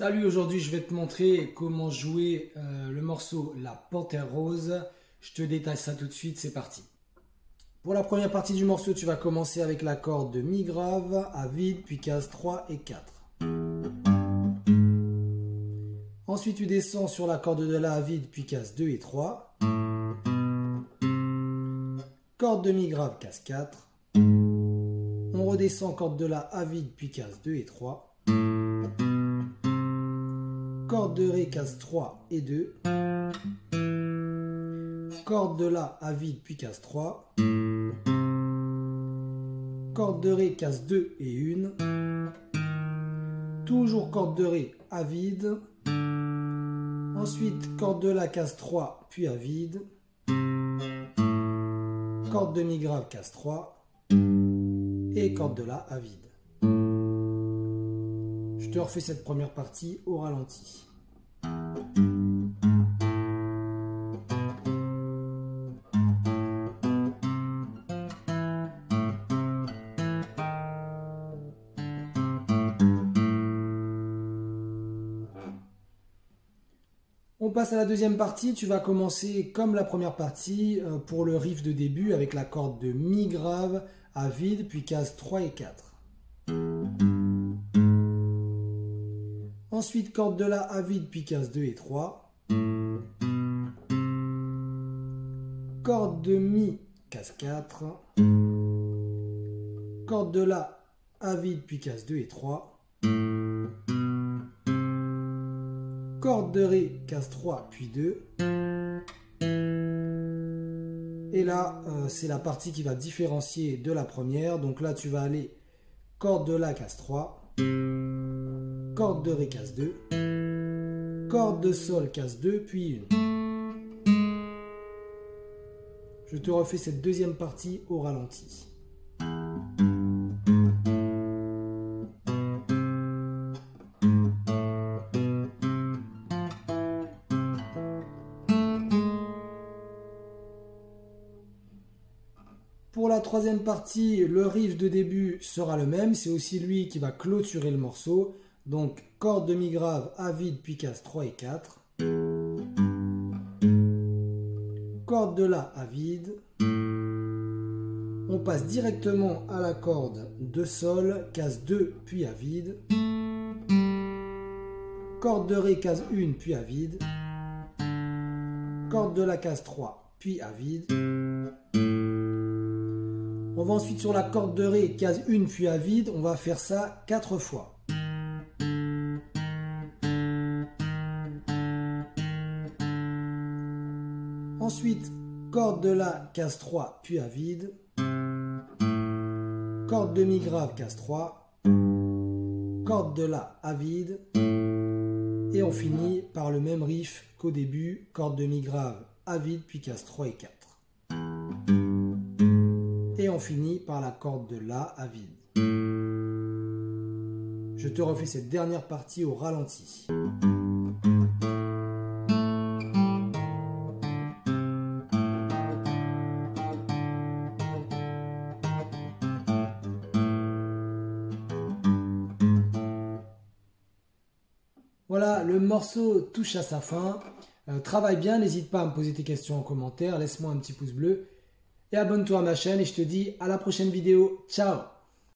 Salut, aujourd'hui je vais te montrer comment jouer le morceau La Panthère Rose. Je te détaille ça tout de suite, c'est parti. Pour la première partie du morceau, tu vas commencer avec la corde de Mi grave à vide, puis cases 3 et 4. Ensuite tu descends sur la corde de La à vide, puis cases 2 et 3. Corde de Mi grave, case 4. On redescend corde de La à vide, puis cases 2 et 3. Corde de Ré, case 3 et 2. Corde de La à vide, puis case 3. Corde de Ré, case 2 et 1. Toujours corde de Ré à vide. Ensuite, corde de La, case 3, puis à vide. Corde de Mi grave, case 3. Et corde de La à vide. Je te refais cette première partie au ralenti. On passe à la deuxième partie. Tu vas commencer comme la première partie pour le riff de début avec la corde de Mi grave à vide, puis cases 3 et 4. Ensuite, corde de La à vide, puis cases 2 et 3. Corde de Mi, case 4. Corde de La à vide, puis cases 2 et 3. Corde de Ré, case 3, puis 2. Et là, c'est la partie qui va différencier de la première. Donc là, tu vas aller corde de La, case 3. Corde de Ré, case 2. Corde de Sol, case 2, puis 1. Je te refais cette deuxième partie au ralenti. Pour la troisième partie, le riff de début sera le même. C'est aussi lui qui va clôturer le morceau. Donc, corde de Mi grave à vide, puis cases 3 et 4. Corde de La à vide. On passe directement à la corde de Sol, case 2, puis à vide. Corde de Ré, case 1, puis à vide. Corde de La, case 3, puis à vide. On va ensuite sur la corde de Ré, case 1, puis à vide. On va faire ça 4 fois. Ensuite, corde de La, case 3, puis à vide. Corde de Mi grave, case 3. Corde de La à vide. Et on finit par le même riff qu'au début. Corde de Mi grave à vide, puis cases 3 et 4. Et on finit par la corde de La à vide. Je te refais cette dernière partie au ralenti. Voilà, le morceau touche à sa fin. Travaille bien, n'hésite pas à me poser tes questions en commentaire, laisse-moi un petit pouce bleu. Et abonne-toi à ma chaîne et je te dis à la prochaine vidéo. Ciao!